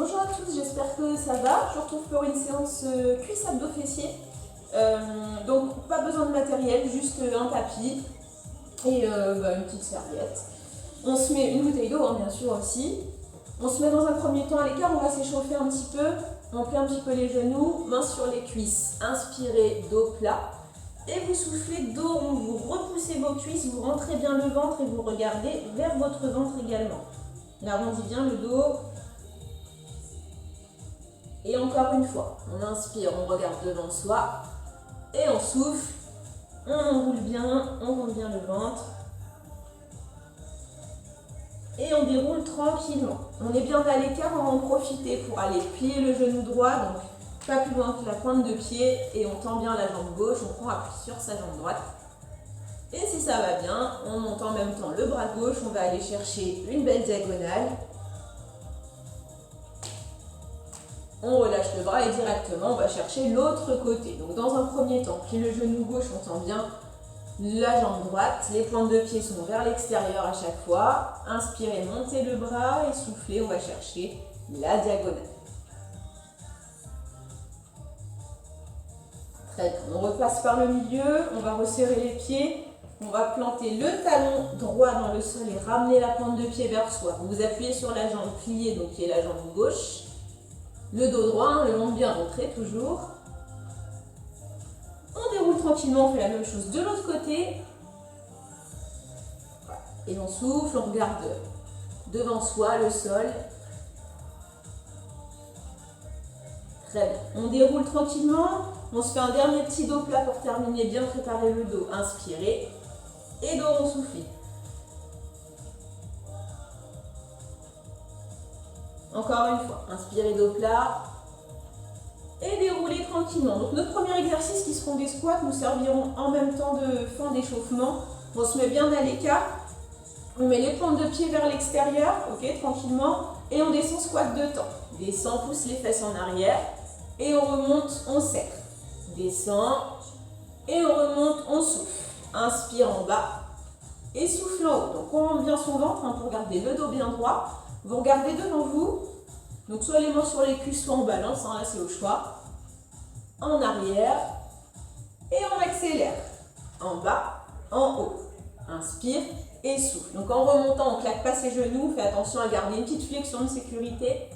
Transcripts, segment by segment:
Bonjour à tous, j'espère que ça va. Je vous retrouve pour une séance cuisse abdos fessiers. Donc pas besoin de matériel, juste un tapis et une petite serviette. On se met une bouteille d'eau, bien sûr aussi. On se met dans un premier temps à l'écart, on va s'échauffer un petit peu. On plie un petit peu les genoux, mains sur les cuisses. Inspirez, dos plat. Et vous soufflez dos rond, vous repoussez vos cuisses, vous rentrez bien le ventre et vous regardez vers votre ventre également. On arrondit bien le dos. Et encore une fois, on inspire, on regarde devant soi et on souffle, on enroule bien, on monte bien le ventre et on déroule tranquillement. On est bien à l'écart, on va en profiter pour aller plier le genou droit, donc pas plus loin que la pointe de pied et on tend bien la jambe gauche, on prend appui sur sa jambe droite. Et si ça va bien, on monte en même temps le bras gauche, on va aller chercher une belle diagonale. On relâche le bras et directement on va chercher l'autre côté. Donc dans un premier temps, plie le genou gauche, on tend bien la jambe droite. Les pointes de pied sont vers l'extérieur à chaque fois. Inspirez, montez le bras et soufflez, on va chercher la diagonale. Très bien, on repasse par le milieu, on va resserrer les pieds. On va planter le talon droit dans le sol et ramener la pointe de pied vers soi. Vous appuyez sur la jambe pliée, donc qui est la jambe gauche. Le dos droit, le ventre bien rentré toujours. On déroule tranquillement, on fait la même chose de l'autre côté. Et on souffle, on regarde devant soi le sol. Très bien. On déroule tranquillement. On se fait un dernier petit dos plat pour terminer, bien préparer le dos. Inspirez. Et dos rond soufflé. Encore une fois, inspirez dos plat et déroulez tranquillement. Donc notre premier exercice qui seront des squats, nous serviront en même temps de fin d'échauffement. On se met bien à l'écart, on met les pointes de pied vers l'extérieur, ok, tranquillement, et on descend squat de temps. Descend, pousse les fesses en arrière et on remonte, on serre. Descend et on remonte, on souffle. Inspire en bas et souffle en haut. Donc on rentre bien son ventre pour garder le dos bien droit. Vous regardez devant vous, donc soit les mains sur les cuisses, soit en balance, là c'est au choix. En arrière, et on accélère. En bas, en haut. Inspire et souffle. Donc en remontant, on ne claque pas ses genoux, fais attention à garder une petite flexion de sécurité.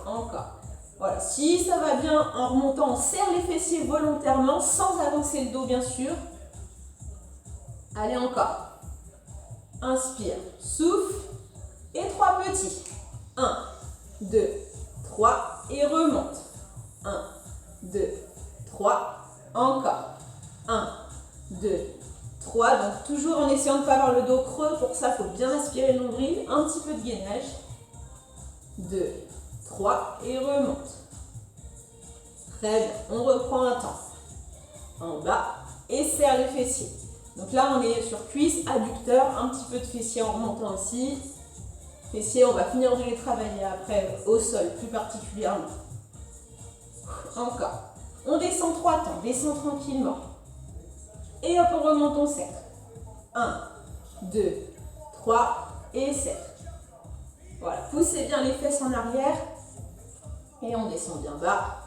Encore. Voilà, si ça va bien, en remontant, on serre les fessiers volontairement, sans avancer le dos bien sûr. Allez encore. Inspire, souffle. Et 3 petits. 1, 2, 3 et remonte. 1, 2, 3. Encore. 1, 2, 3. Donc toujours en essayant de ne pas avoir le dos creux. Pour ça, il faut bien aspirer le nombril. Un petit peu de gainage. 2, 3 et remonte. Très bien. On reprend un temps. En bas et serre les fessiers. Donc là, on est sur cuisse, adducteur, un petit peu de fessier en remontant aussi. Fessiers, on va finir de les travailler après au sol, plus particulièrement. Encore. On descend 3 temps, descend tranquillement. Et hop, on remonte, on serre. 1, 2, 3 et serre. Voilà, poussez bien les fesses en arrière. Et on descend bien bas.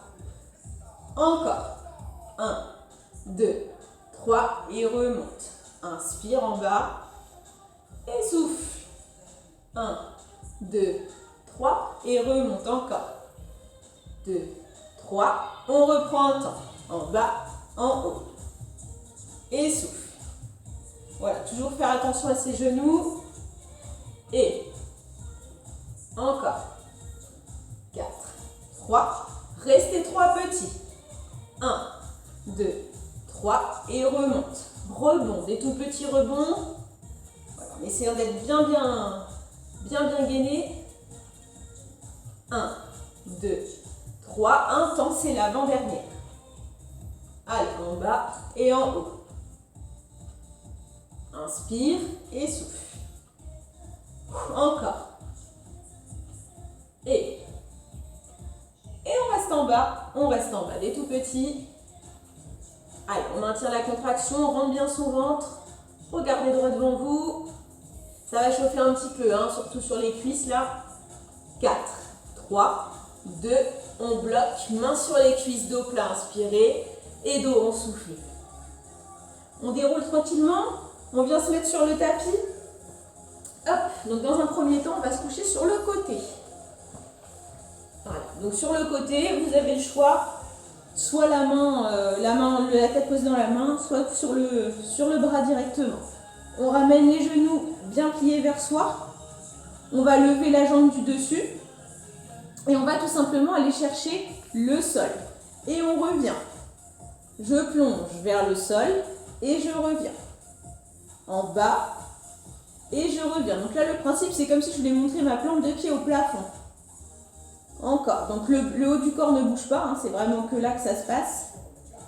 Encore. 1, 2, 3 et remonte. Inspire en bas. Et souffle. 1, 2, 3 et remonte encore. 2, 3, on reprend un temps. En bas, en haut. Et souffle. Voilà, toujours faire attention à ses genoux. Et encore. 4, 3. Restez 3 petits. 1, 2, 3 et remonte. Rebond, des tout petits rebonds. Voilà, en essayant d'être bien gainé. 1, 2, 3. Un temps, c'est l'avant-dernière. Allez, en bas et en haut. Inspire et souffle. Encore. Et on reste en bas, des tout petits. Allez, on maintient la contraction, on rentre bien son ventre. Regardez droit devant vous. Ça va chauffer un petit peu, surtout sur les cuisses là. 4, 3, 2, on bloque, main sur les cuisses, dos plat, inspirez, et dos, on souffle. On déroule tranquillement, on vient se mettre sur le tapis. Hop, donc dans un premier temps, on va se coucher sur le côté. Voilà, donc sur le côté, vous avez le choix, soit la tête posée dans la main, soit sur le bras directement. On ramène les genoux bien pliés vers soi. On va lever la jambe du dessus. Et on va tout simplement aller chercher le sol. Et on revient. Je plonge vers le sol et je reviens. En bas et je reviens. Donc là, le principe, c'est comme si je voulais montrer ma plante de pied au plafond. Encore. Donc le haut du corps ne bouge pas, hein, c'est vraiment que là que ça se passe.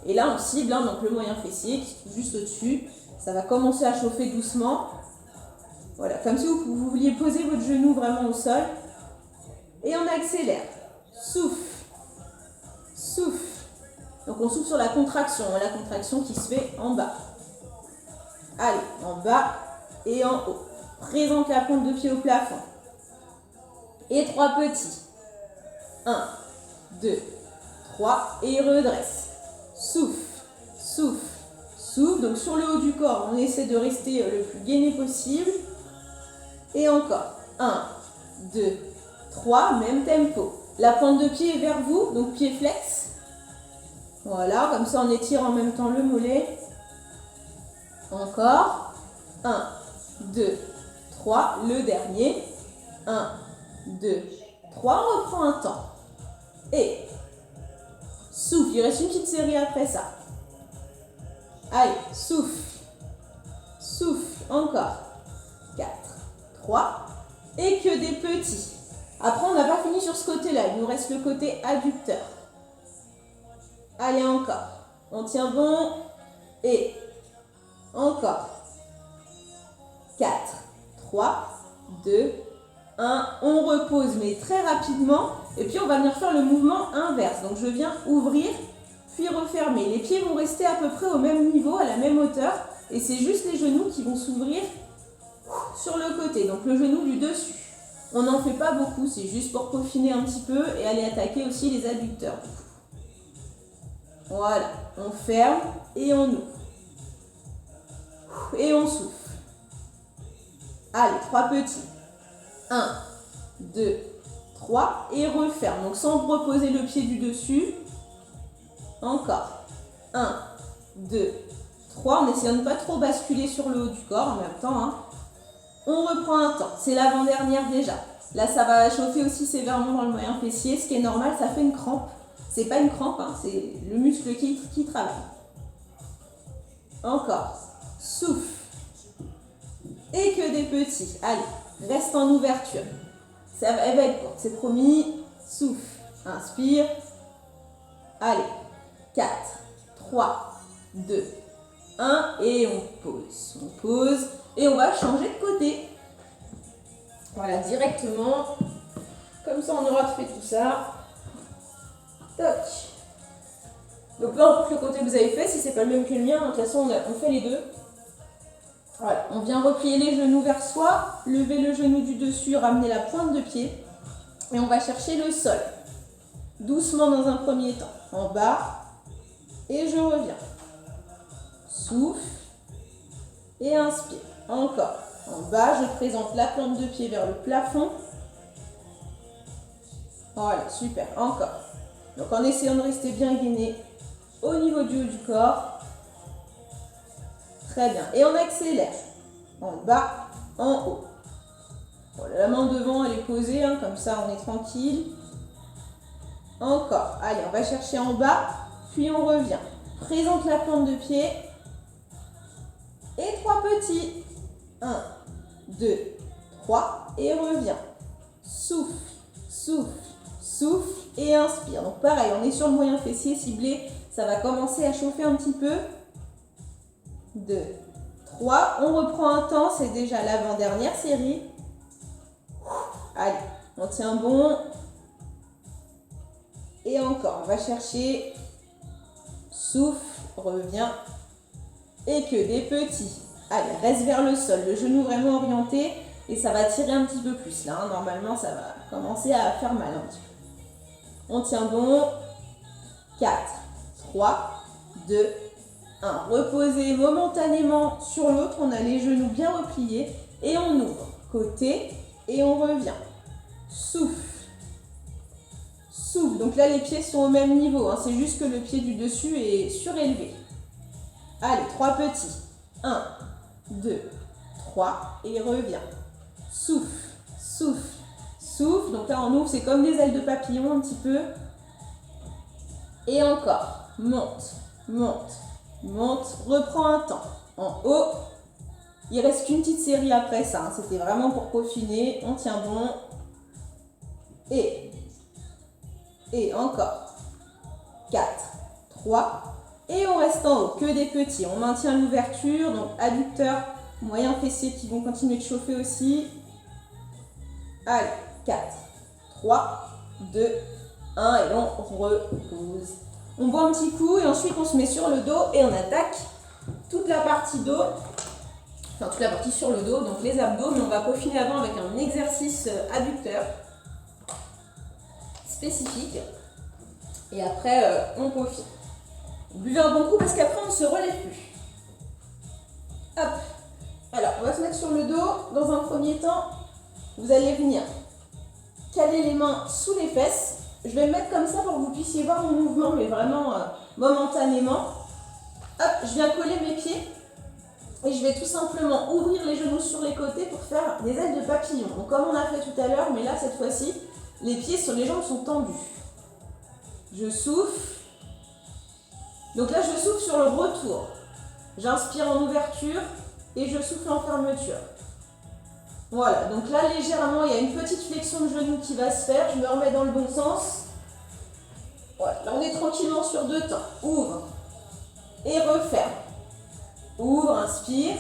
Et là, on cible, hein, donc le moyen fessier qui se trouve juste au-dessus. Ça va commencer à chauffer doucement. Voilà, comme si vous vouliez poser votre genou vraiment au sol. Et on accélère. Souffle. Souffle. Donc on souffle sur la contraction qui se fait en bas. Allez, en bas et en haut. Présente la pointe de pied au plafond. Et 3 petits. 1, 2, 3 et redresse. Souffle, souffle, souffle. Donc sur le haut du corps, on essaie de rester le plus gainé possible. Et encore. 1, 2, 3, même tempo. La pointe de pied est vers vous, donc pied flex. Voilà, comme ça on étire en même temps le mollet. Encore. 1, 2, 3, le dernier. 1, 2, 3, on reprend un temps. Et souffle, il reste une petite série après ça. Allez, souffle. Souffle, encore. 4, 3, et que des petits. Après, on n'a pas fini sur ce côté-là, il nous reste le côté adducteur. Allez, encore. On tient bon. Et encore. 4, 3, 2, 1. On repose, mais très rapidement. Et puis, on va venir faire le mouvement inverse. Donc, je viens ouvrir, puis refermer. Les pieds vont rester à peu près au même niveau, à la même hauteur. Et c'est juste les genoux qui vont s'ouvrir sur le côté. Donc, le genou du dessus. On n'en fait pas beaucoup, c'est juste pour peaufiner un petit peu et aller attaquer aussi les adducteurs. Voilà, on ferme et on ouvre. Et on souffle. Allez, 3 petits. 1, 2, 3 et referme. Donc sans reposer le pied du dessus. Encore. 1, 2, 3. En essayant de ne pas trop basculer sur le haut du corps en même temps. Hein. On reprend un temps. C'est l'avant-dernière déjà. Là, ça va chauffer aussi sévèrement dans le moyen fessier. Ce qui est normal, ça fait une crampe. C'est pas une crampe, hein, c'est le muscle qui travaille. Encore. Souffle. Et que des petits. Allez, reste en ouverture. Elle va être courte, c'est promis. Souffle. Inspire. Allez. 4, 3, 2, 1. Et on pose. On pose. Et on va changer de côté. Voilà, directement. Comme ça, on aura fait tout ça. Toc. Donc peu importe le côté que vous avez fait, si c'est pas le même que le mien, de toute façon on fait les deux. Voilà, on vient replier les genoux vers soi, lever le genou du dessus, ramener la pointe de pied et on va chercher le sol. Doucement dans un premier temps, en bas et je reviens. Souffle et inspire. Encore. En bas, je présente la plante de pied vers le plafond. Voilà, super. Encore. Donc en essayant de rester bien gainé au niveau du haut du corps. Très bien. Et on accélère. En bas, en haut. Voilà, la main devant, elle est posée, hein, comme ça on est tranquille. Encore. Allez, on va chercher en bas, puis on revient. Présente la plante de pied. Et 3 petits. 1, 2, 3. Et reviens. Souffle, souffle, souffle. Et inspire. Donc pareil, on est sur le moyen fessier ciblé. Ça va commencer à chauffer un petit peu. 2, 3. On reprend un temps. C'est déjà l'avant-dernière série. Allez, on tient bon. Et encore, on va chercher. Souffle, reviens. Et que des petits. Allez, reste vers le sol. Le genou vraiment orienté. et ça va tirer un petit peu plus là. Hein. Normalement, ça va commencer à faire mal un petit peu. On tient bon. 4, 3, 2, 1. Reposez momentanément sur l'autre. On a les genoux bien repliés et on ouvre. Côté et on revient. Souffle. Souffle. Donc là, les pieds sont au même niveau. Hein. C'est juste que le pied du dessus est surélevé. Allez, 3 petits. 1, 2, 3 et revient. Souffle, souffle, souffle. Donc là, on ouvre, c'est comme des ailes de papillon un petit peu. Et encore. Monte, monte, monte. Reprends un temps. En haut. Il reste qu'une petite série après ça. Hein. C'était vraiment pour peaufiner. On tient bon. Et encore. 4, 3. Et on reste en haut, que des petits. On maintient l'ouverture, donc adducteurs, moyens fessiers qui vont continuer de chauffer aussi. Allez, 4, 3, 2, 1 et on repose. On boit un petit coup et ensuite on se met sur le dos et on attaque toute la partie dos. Enfin, toute la partie sur le dos, donc les abdos, mais on va peaufiner avant avec un exercice adducteur spécifique. Et après, on peaufine. Buvez un bon coup parce qu'après on ne se relève plus. Hop. Alors, on va se mettre sur le dos. Dans un premier temps, vous allez venir caler les mains sous les fesses. Je vais me mettre comme ça pour que vous puissiez voir mon mouvement, mais vraiment momentanément. Hop, je viens coller mes pieds. Et je vais tout simplement ouvrir les genoux sur les côtés pour faire des ailes de papillon. Donc comme on a fait tout à l'heure, mais là cette fois-ci, les pieds sur les jambes sont tendus. Je souffle. Donc là, je souffle sur le retour. J'inspire en ouverture et je souffle en fermeture. Voilà, donc là, légèrement, il y a une petite flexion de genou qui va se faire. Je me remets dans le bon sens. Voilà, là, on est tranquillement sur 2 temps. Ouvre et referme. Ouvre, inspire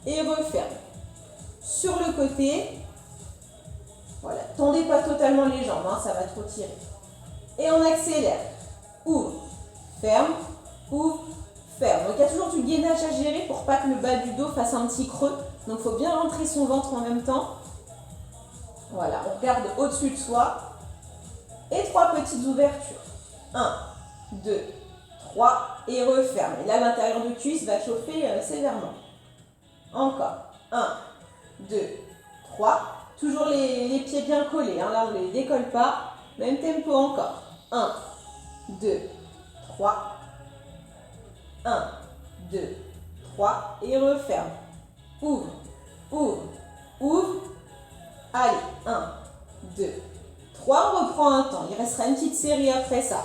et referme. Sur le côté, voilà, tendez pas totalement les jambes, hein, ça va trop tirer. Et on accélère. Ouvre, ferme, ouvre, ferme. Donc il y a toujours du gainage à gérer pour pas que le bas du dos fasse un petit creux. Donc il faut bien rentrer son ventre en même temps. Voilà, on regarde au-dessus de soi. Et 3 petites ouvertures. 1, 2, 3 et referme. Et là, l'intérieur de cuisse va chauffer sévèrement. Encore. 1, 2, 3. Toujours les pieds bien collés. Hein. Là, on ne les décolle pas. Même tempo encore. 1, 2, 3. 1, 2, 3. Et referme. Ouvre, ouvre, ouvre. Allez, 1, 2, 3. On reprend un temps. Il restera une petite série après ça.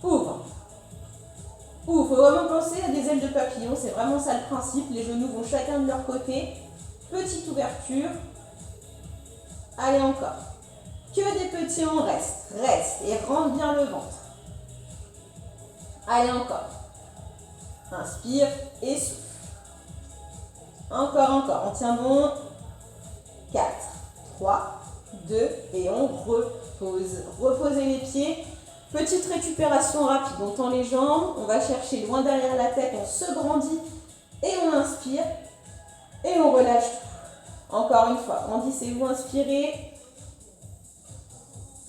Ouvre. Ouvre. Il faut vraiment penser à des ailes de papillon. C'est vraiment ça le principe. Les genoux vont chacun de leur côté. Petite ouverture. Allez, encore. Que des petits, on reste. Reste et rentre bien le ventre. Allez, encore. Inspire et souffle. Encore. On tient bon. 4, 3, 2 et on repose. Reposez les pieds. Petite récupération rapide. On tend les jambes. On va chercher loin derrière la tête. On se grandit et on inspire. Et on relâche tout. Encore une fois. Grandissez-vous, inspirez.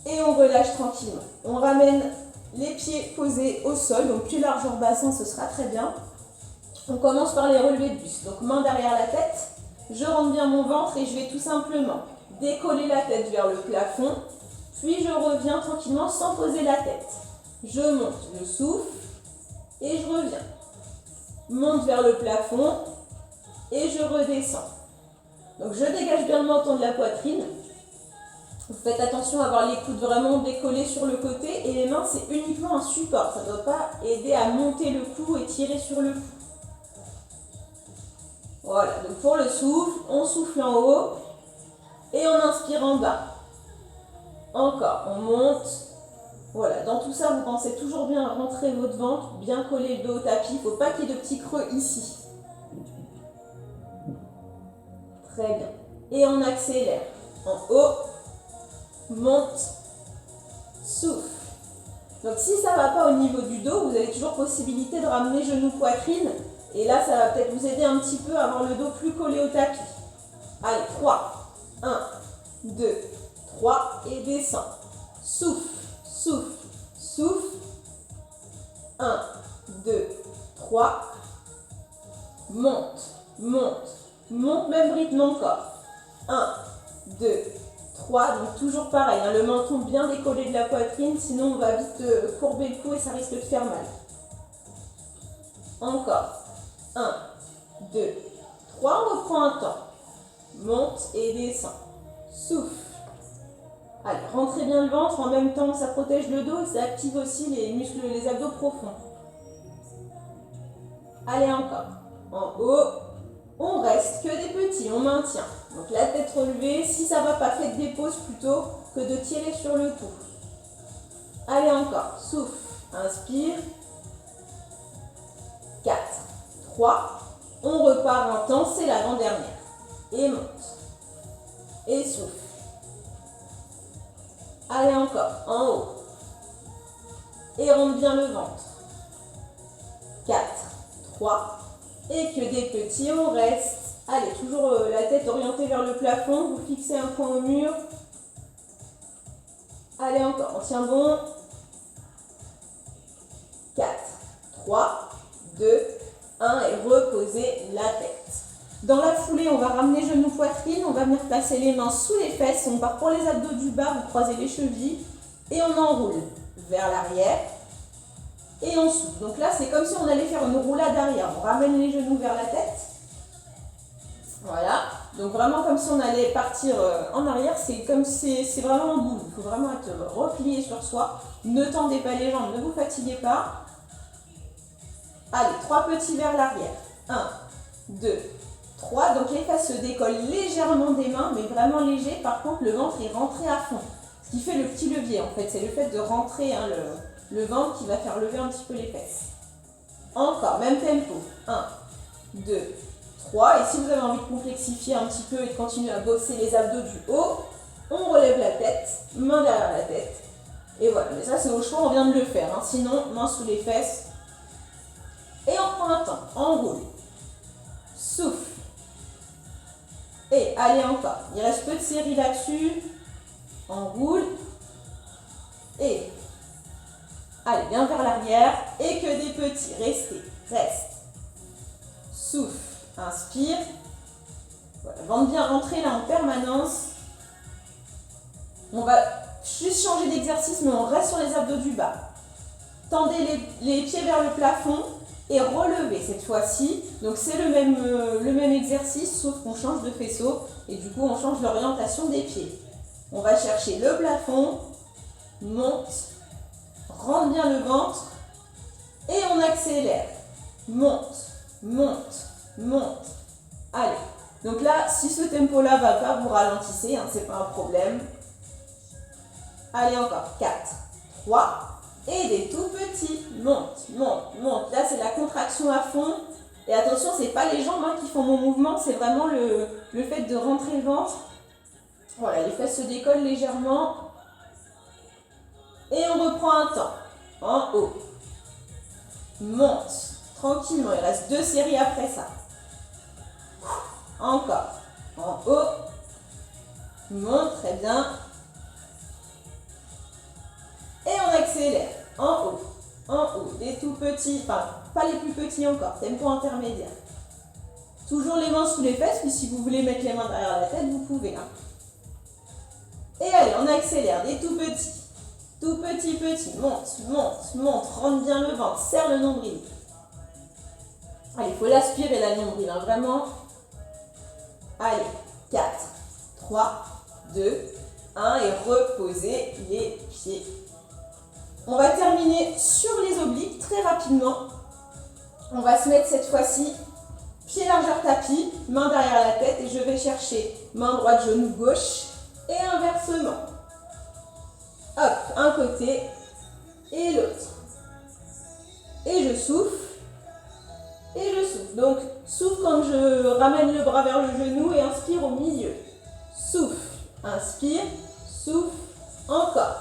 Et on relâche tranquillement. On ramène les pieds posés au sol. Donc plus largeur bassin, ce sera très bien. On commence par les relevés de buste. Donc main derrière la tête. Je rentre bien mon ventre et je vais tout simplement décoller la tête vers le plafond. Puis je reviens tranquillement sans poser la tête. Je monte, je souffle et je reviens. Monte vers le plafond et je redescends. Donc je dégage bien le menton de la poitrine. Vous faites attention à avoir les coudes vraiment décollés sur le côté et les mains c'est uniquement un support. Ça ne doit pas aider à monter le cou et tirer sur le cou. Voilà, donc pour le souffle, on souffle en haut et on inspire en bas. Encore, on monte. Voilà, dans tout ça, vous pensez toujours bien à rentrer votre ventre, bien coller le dos au tapis. Il ne faut pas qu'il y ait de petits creux ici. Très bien. Et on accélère. En haut, monte, souffle. Donc si ça ne va pas au niveau du dos, vous avez toujours possibilité de ramener genou poitrine. Et là, ça va peut-être vous aider un petit peu à avoir le dos plus collé au tapis. Allez, 3. 1, 2, 3 et descend. Souffle, souffle, souffle. 1, 2, 3. Monte, monte, monte, même rythme encore. 1, 2, 3. Donc toujours pareil, hein, le menton bien décollé de la poitrine, sinon on va vite courber le cou et ça risque de faire mal. Encore. 1, 2, 3. On reprend un temps. Monte et descend. Souffle. Allez, rentrez bien le ventre, en même temps ça protège le dos et ça active aussi les muscles, les abdos profonds. Allez, encore. En haut, on reste que des petits, on maintient. Donc la tête relevée, si ça ne va pas, faites des pauses plutôt que de tirer sur le cou. Allez, encore. Souffle. Inspire. 4, 3. On repart un temps, c'est l'avant-dernière. Et monte. Et souffle. Allez, encore, en haut. Et rentre bien le ventre. 4, 3. Et que des petits, on reste. Allez, toujours la tête orientée vers le plafond. Vous fixez un point au mur. Allez, encore, on tient bon. 4, 3, 2, 1. Et reposez la tête. Dans la foulée, on va ramener genoux poitrine, on va venir placer les mains sous les fesses, on part pour les abdos du bas, vous croisez les chevilles et on enroule vers l'arrière et on souffle. Donc là, c'est comme si on allait faire une roulade arrière. On ramène les genoux vers la tête. Voilà. Donc vraiment comme si on allait partir en arrière, c'est comme si c'est vraiment en boule. Il faut vraiment être replié sur soi. Ne tendez pas les jambes, ne vous fatiguez pas. Allez, 3 petits vers l'arrière. 1, 2, 3, donc les fesses se décollent légèrement des mains, mais vraiment léger. Par contre, le ventre est rentré à fond. Ce qui fait le petit levier, en fait. C'est le fait de rentrer hein, le ventre qui va faire lever un petit peu les fesses. Encore, même tempo. 1, 2, 3. Et si vous avez envie de complexifier un petit peu et de continuer à bosser les abdos du haut, on relève la tête, main derrière la tête. Et voilà, mais ça c'est au choix, on vient de le faire. Hein. Sinon, main sous les fesses. Et on prend un temps, on roule. Souffle. Et allez encore, il reste peu de séries là-dessus. On roule. Et allez, bien vers l'arrière. Et que des petits, restez, reste. Souffle, inspire. Voilà, ventre bien rentré là en permanence. On va juste changer d'exercice, mais on reste sur les abdos du bas. Tendez les pieds vers le plafond. Et relever cette fois-ci. Donc c'est le même exercice, sauf qu'on change de faisceau. Et du coup, on change l'orientation des pieds. On va chercher le plafond. Monte. Rentre bien le ventre. Et on accélère. Monte, monte, monte. Allez. Donc là, si ce tempo-là ne va pas, vous ralentissez. Hein, c'est pas un problème. Allez, encore. 4, 3. Et des tout petits, monte, monte, monte. Là, c'est la contraction à fond. Et attention, ce n'est pas les jambes hein, qui font mon mouvement, c'est vraiment le fait de rentrer le ventre. Voilà, les fesses se décollent légèrement. Et on reprend un temps. En haut. Monte. Tranquillement, il reste 2 séries après ça. Encore. En haut. Monte, très bien. Et on accélère, en haut, des tout petits, enfin pas les plus petits encore, tempo intermédiaire. Toujours les mains sous les fesses, puis si vous voulez mettre les mains derrière la tête, vous pouvez. Hein. Et allez, on accélère, des tout petits, monte, monte, monte, rentre bien le ventre, serre le nombril. Allez, il faut l'aspirer la nombril, hein, vraiment. Allez, 4, 3, 2, 1 et reposez les pieds. On va terminer sur les obliques très rapidement. On va se mettre cette fois-ci pied largeur tapis, main derrière la tête et je vais chercher main droite, genou gauche et inversement. Hop, un côté et l'autre. Et je souffle. Et je souffle. Donc, souffle quand je ramène le bras vers le genou et inspire au milieu. Souffle, inspire, souffle, encore.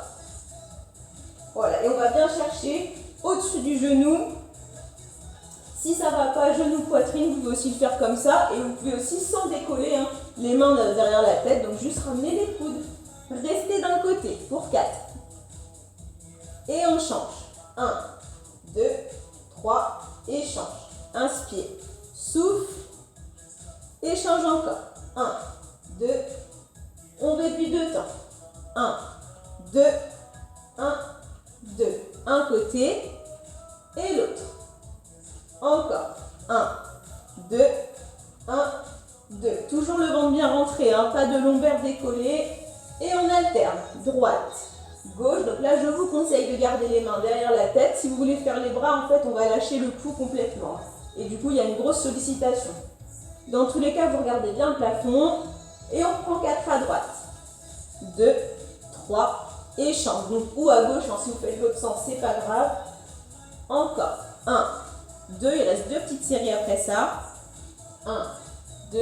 Voilà, et on va bien chercher au-dessus du genou. Si ça ne va pas, genou, poitrine, vous pouvez aussi le faire comme ça. Et vous pouvez aussi sans décoller, hein, Les mains derrière la tête, donc juste ramener les coudes. Restez d'un côté pour 4. Et on change. 1, 2, 3, et change. Inspire, souffle, et change encore. 1, 2, on réduit de temps. 1, 2, 1, 2. Un côté et l'autre. Encore. 1, 2, 1, 2. Toujours le ventre bien rentré, hein, pas de lombaire décollée. Et on alterne. Droite, gauche. Donc là, je vous conseille de garder les mains derrière la tête. Si vous voulez faire les bras, en fait, on va lâcher le cou complètement. Et du coup, il y a une grosse sollicitation. Dans tous les cas, vous regardez bien le plafond. Et on prend 4 à droite. 2, 3, et change. Donc, ou à gauche, hein, si vous faites l'autre sens, c'est pas grave. Encore. 1, 2, il reste 2 petites séries après ça. 1, 2,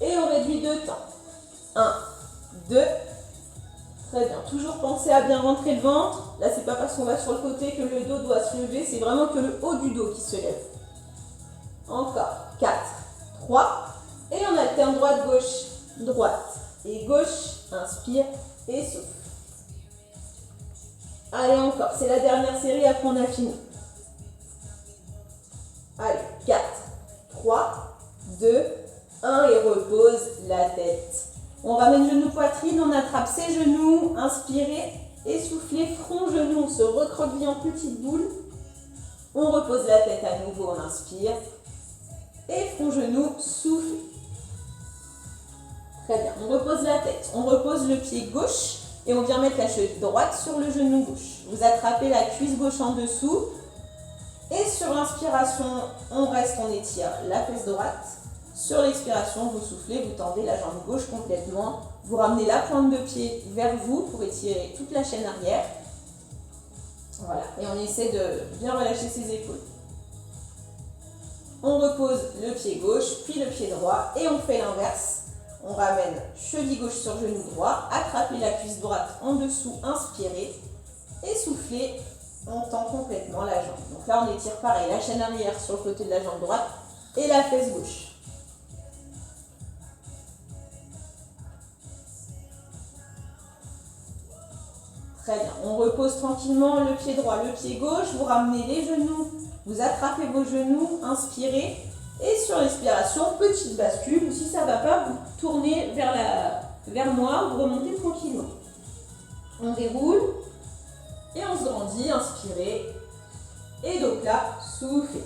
et on réduit de temps. 1, 2, très bien. Toujours penser à bien rentrer le ventre. Là, c'est pas parce qu'on va sur le côté que le dos doit se lever, c'est vraiment que le haut du dos qui se lève. Encore. 4, 3, et on alterne droite-gauche, droite et gauche. Inspire et souffle. Allez, encore. C'est la dernière série, après on a fini. Allez, 4, 3, 2, 1 et repose la tête. On ramène genou poitrine, on attrape ses genoux, inspirez et soufflez, front, genou, on se recroqueville en petite boule. On repose la tête à nouveau, on inspire. Et front, genou, souffle. Très bien, on repose la tête, on repose le pied gauche et on vient mettre la cheville droite sur le genou gauche. Vous attrapez la cuisse gauche en dessous et sur l'inspiration, on reste, on étire la fesse droite. Sur l'expiration, vous soufflez, vous tendez la jambe gauche complètement. Vous ramenez la pointe de pied vers vous pour étirer toute la chaîne arrière. Voilà, et on essaie de bien relâcher ses épaules. On repose le pied gauche, puis le pied droit et on fait l'inverse. On ramène cheville gauche sur genou droit, attrapez la cuisse droite en dessous, inspirez et soufflez, on tend complètement la jambe. Donc là, on étire pareil, la chaîne arrière sur le côté de la jambe droite et la fesse gauche. Très bien, on repose tranquillement le pied droit, le pied gauche, vous ramenez les genoux, vous attrapez vos genoux, inspirez. Et sur l'expiration, petite bascule, si ça ne va pas, vous tournez vers moi, vous remontez tranquillement. On déroule et on se grandit, inspirez. Et donc là, soufflez.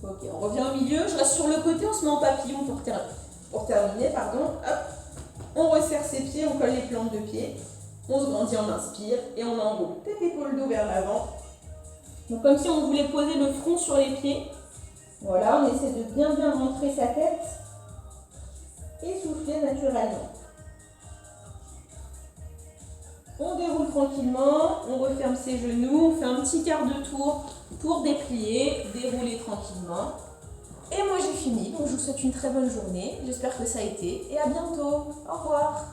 Ok, on revient au milieu, je reste sur le côté, on se met en papillon pour terminer. Hop. On resserre ses pieds, on colle les plantes de pied. On se grandit, on inspire et on enroule tête, épaule, dos vers l'avant. Donc comme si on voulait poser le front sur les pieds. Voilà, on essaie de bien rentrer sa tête et souffler naturellement. On déroule tranquillement, on referme ses genoux, on fait un petit quart de tour pour déplier, dérouler tranquillement. Et moi j'ai fini, donc je vous souhaite une très bonne journée. J'espère que ça a été et à bientôt. Au revoir.